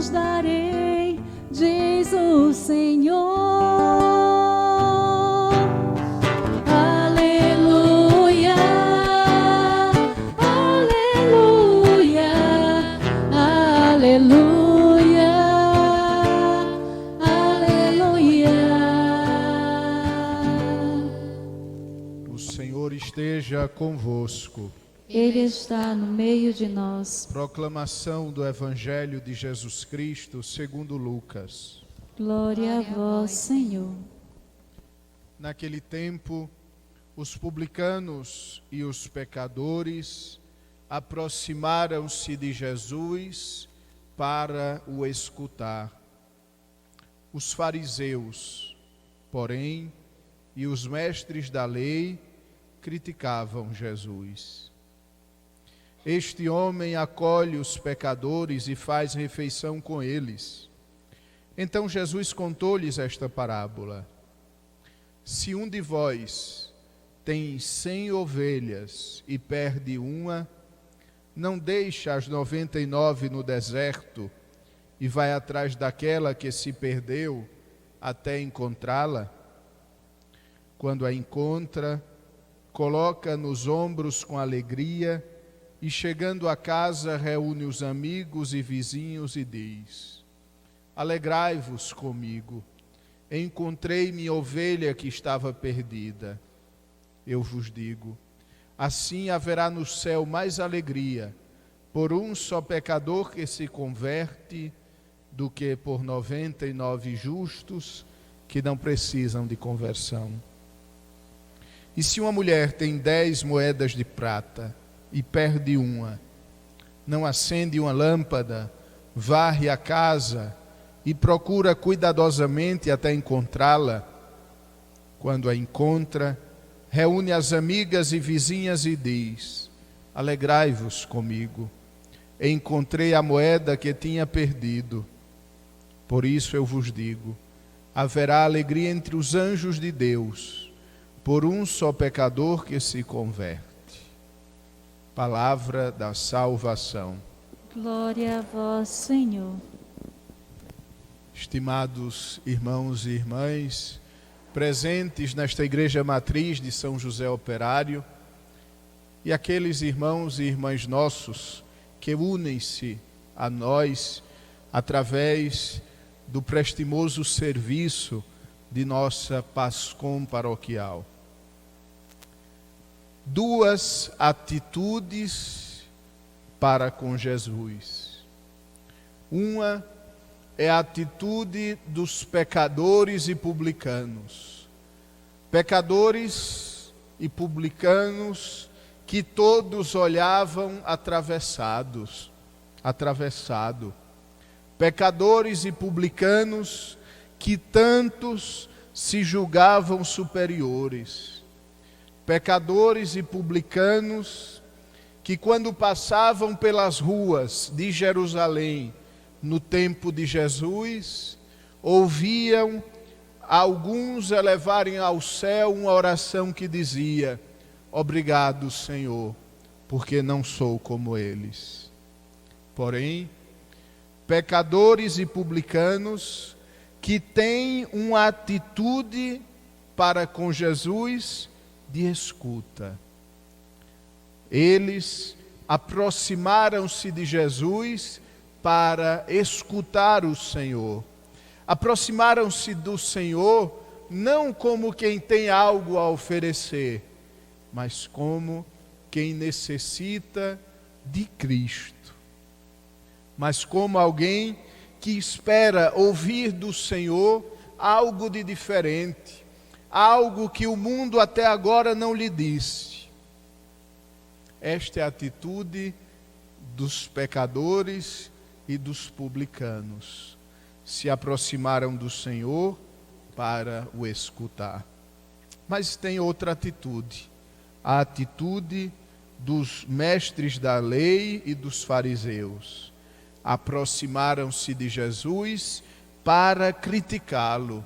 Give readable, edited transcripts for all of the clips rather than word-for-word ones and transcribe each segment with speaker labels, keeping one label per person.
Speaker 1: vos darei, diz o Senhor. Aleluia, aleluia, aleluia, aleluia.
Speaker 2: O Senhor esteja convosco.
Speaker 1: Ele está no meio de nós.
Speaker 2: Proclamação do Evangelho de Jesus Cristo segundo Lucas.
Speaker 1: Glória a vós, Senhor.
Speaker 2: Naquele tempo, os publicanos e os pecadores aproximaram-se de Jesus para o escutar. Os fariseus, porém, e os mestres da lei criticavam Jesus. Este homem acolhe os pecadores e faz refeição com eles. Então Jesus contou-lhes esta parábola. Se um de vós tem 100 ovelhas e perde uma, não deixa as 99 no deserto e vai atrás daquela que se perdeu até encontrá-la? Quando a encontra, coloca nos ombros com alegria e, chegando a casa, reúne os amigos e vizinhos e diz: alegrai-vos comigo, encontrei minha ovelha que estava perdida. Eu vos digo, assim haverá no céu mais alegria por um só pecador que se converte do que por 99 justos que não precisam de conversão. E se uma mulher tem 10 moedas de prata e perde uma, não acende uma lâmpada, varre a casa e procura cuidadosamente até encontrá-la? Quando a encontra, reúne as amigas e vizinhas e diz: alegrai-vos comigo, encontrei a moeda que tinha perdido. Por isso eu vos digo, haverá alegria entre os anjos de Deus por um só pecador que se converte. Palavra da salvação.
Speaker 1: Glória a vós, Senhor.
Speaker 2: Estimados irmãos e irmãs, presentes nesta igreja matriz de São José Operário, e aqueles irmãos e irmãs nossos que unem-se a nós através do prestimoso serviço de nossa PASCOM paroquial. Duas atitudes para com Jesus. Uma é a atitude dos pecadores e publicanos. Pecadores e publicanos que todos olhavam atravessado. Pecadores e publicanos que tantos se julgavam superiores. Pecadores e publicanos que, quando passavam pelas ruas de Jerusalém no tempo de Jesus, ouviam alguns elevarem ao céu uma oração que dizia: obrigado, Senhor, porque não sou como eles. Porém, pecadores e publicanos que têm uma atitude para com Jesus de escuta. Eles aproximaram-se de Jesus para escutar o Senhor. Aproximaram-se do Senhor não como quem tem algo a oferecer, mas como quem necessita de Cristo. Mas como alguém que espera ouvir do Senhor algo de diferente, algo que o mundo até agora não lhe disse. Esta é a atitude dos pecadores e dos publicanos. Se aproximaram do Senhor para o escutar. Mas tem outra atitude, a atitude dos mestres da lei e dos fariseus. Aproximaram-se de Jesus para criticá-lo.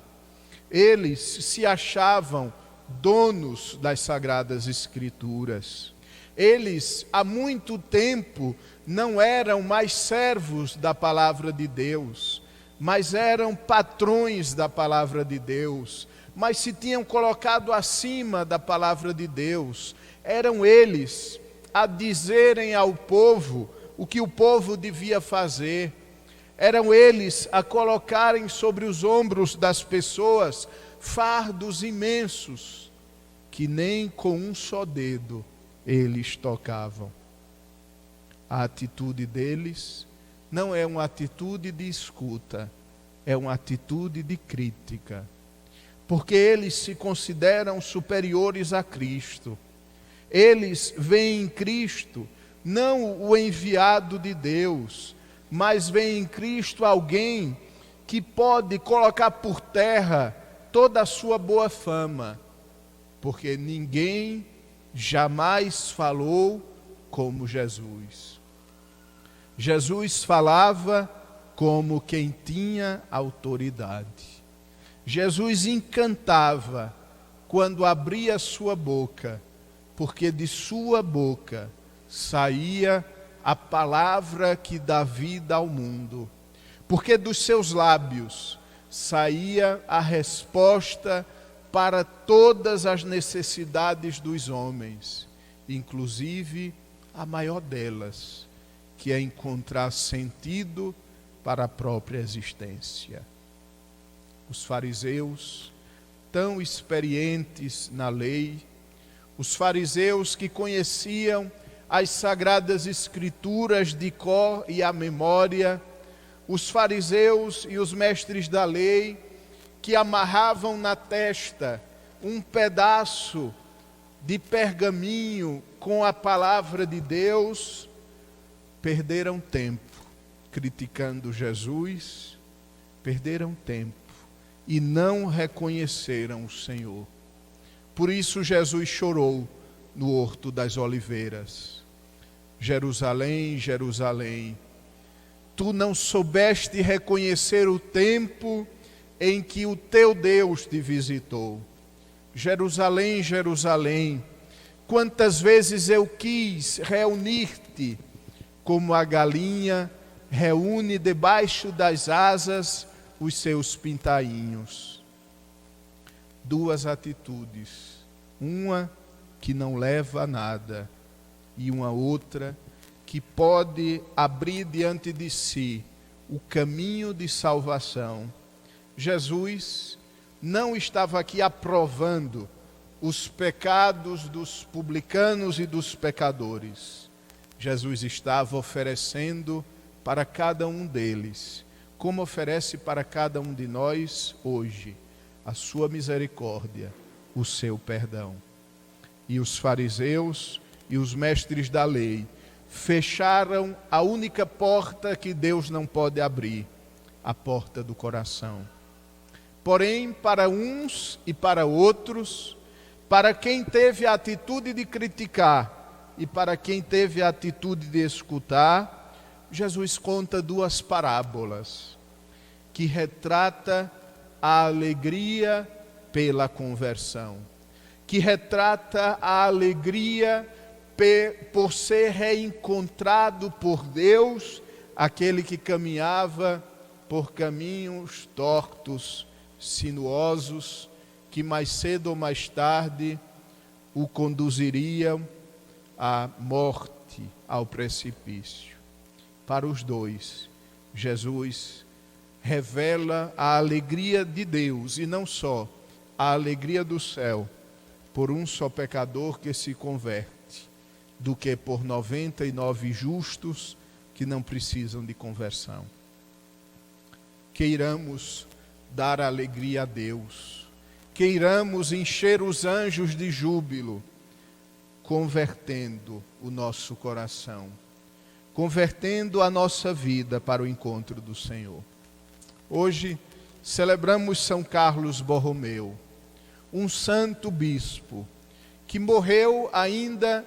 Speaker 2: Eles se achavam donos das Sagradas Escrituras. Eles, há muito tempo, não eram mais servos da palavra de Deus, mas eram patrões da palavra de Deus, mas se tinham colocado acima da palavra de Deus. Eram eles a dizerem ao povo o que o povo devia fazer. Eram eles a colocarem sobre os ombros das pessoas fardos imensos, que nem com um só dedo eles tocavam. A atitude deles não é uma atitude de escuta, é uma atitude de crítica. Porque eles se consideram superiores a Cristo. Eles veem em Cristo não o enviado de Deus, mas veem em Cristo alguém que pode colocar por terra toda a sua boa fama, porque ninguém jamais falou como Jesus. Jesus falava como quem tinha autoridade. Jesus encantava quando abria sua boca, porque de sua boca saía a palavra que dá vida ao mundo, porque dos seus lábios saía a resposta para todas as necessidades dos homens, inclusive a maior delas, que é encontrar sentido para a própria existência. Os fariseus, tão experientes na lei, os fariseus que conheciam as sagradas escrituras de cor e à memória, os fariseus e os mestres da lei que amarravam na testa um pedaço de pergaminho com a palavra de Deus, perderam tempo criticando Jesus, perderam tempo e não reconheceram o Senhor. Por isso Jesus chorou no Horto das Oliveiras. Jerusalém, Jerusalém, tu não soubeste reconhecer o tempo em que o teu Deus te visitou. Jerusalém, Jerusalém, quantas vezes eu quis reunir-te, como a galinha reúne debaixo das asas os seus pintainhos. Duas atitudes, uma que não leva a nada e uma outra que pode abrir diante de si o caminho de salvação. Jesus não estava aqui aprovando os pecados dos publicanos e dos pecadores. Jesus estava oferecendo para cada um deles, como oferece para cada um de nós hoje, a sua misericórdia, o seu perdão. E os fariseus e os mestres da lei fecharam a única porta que Deus não pode abrir, a porta do coração. Porém, para uns e para outros, para quem teve a atitude de criticar e para quem teve a atitude de escutar, Jesus conta duas parábolas que retrata a alegria pela conversão, que retrata a alegria por ser reencontrado por Deus, aquele que caminhava por caminhos tortos, sinuosos, que mais cedo ou mais tarde o conduziriam à morte, ao precipício. Para os dois, Jesus revela a alegria de Deus, e não só a alegria do céu, por um só pecador que se converte, do que por 99 justos que não precisam de conversão. Queiramos dar alegria a Deus, queiramos encher os anjos de júbilo, convertendo o nosso coração, convertendo a nossa vida para o encontro do Senhor. Hoje celebramos São Carlos Borromeu, um santo bispo que morreu ainda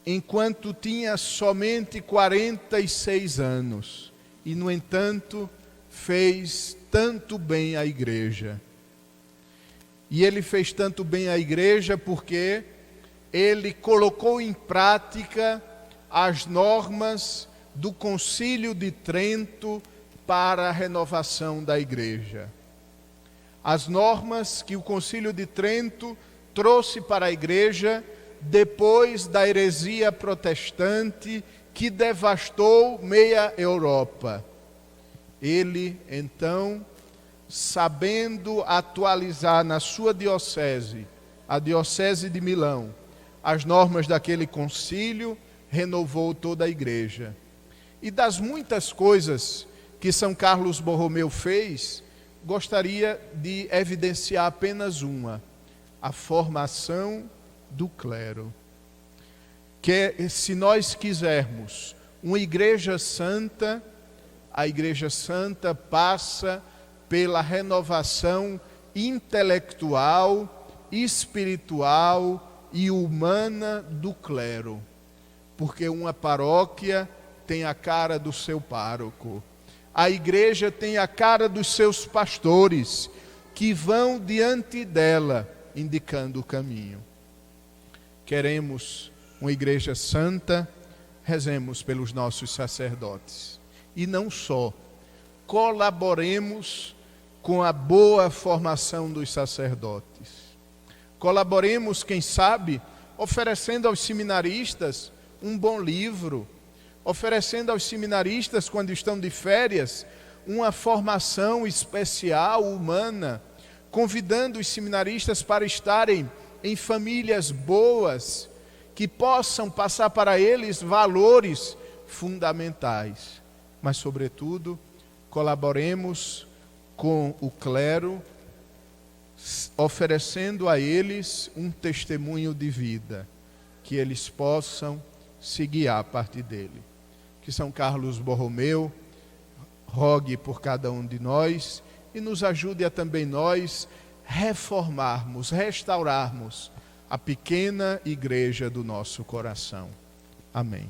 Speaker 2: enquanto tinha somente 46 anos e, no entanto, fez tanto bem à igreja. E ele fez tanto bem à igreja porque ele colocou em prática as normas do Concílio de Trento para a renovação da Igreja. As normas que o Concílio de Trento trouxe para a Igreja depois da heresia protestante que devastou meia Europa. Ele, então, sabendo atualizar na sua diocese, a Diocese de Milão, as normas daquele concílio, renovou toda a Igreja. E das muitas coisas que São Carlos Borromeu fez, gostaria de evidenciar apenas uma: a formação do clero. Que se nós quisermos uma Igreja Santa, a Igreja Santa passa pela renovação intelectual, espiritual e humana do clero. Porque uma paróquia tem a cara do seu pároco. A igreja tem a cara dos seus pastores, que vão diante dela, indicando o caminho. Queremos uma igreja santa, rezemos pelos nossos sacerdotes. E não só, colaboremos com a boa formação dos sacerdotes. Colaboremos, quem sabe, oferecendo aos seminaristas um bom livro, oferecendo aos seminaristas, quando estão de férias, uma formação especial, humana, convidando os seminaristas para estarem em famílias boas, que possam passar para eles valores fundamentais. Mas, sobretudo, colaboremos com o clero, oferecendo a eles um testemunho de vida, que eles possam se guiar a partir dele. Que São Carlos Borromeu rogue por cada um de nós e nos ajude a também nós reformarmos, restaurarmos a pequena igreja do nosso coração. Amém.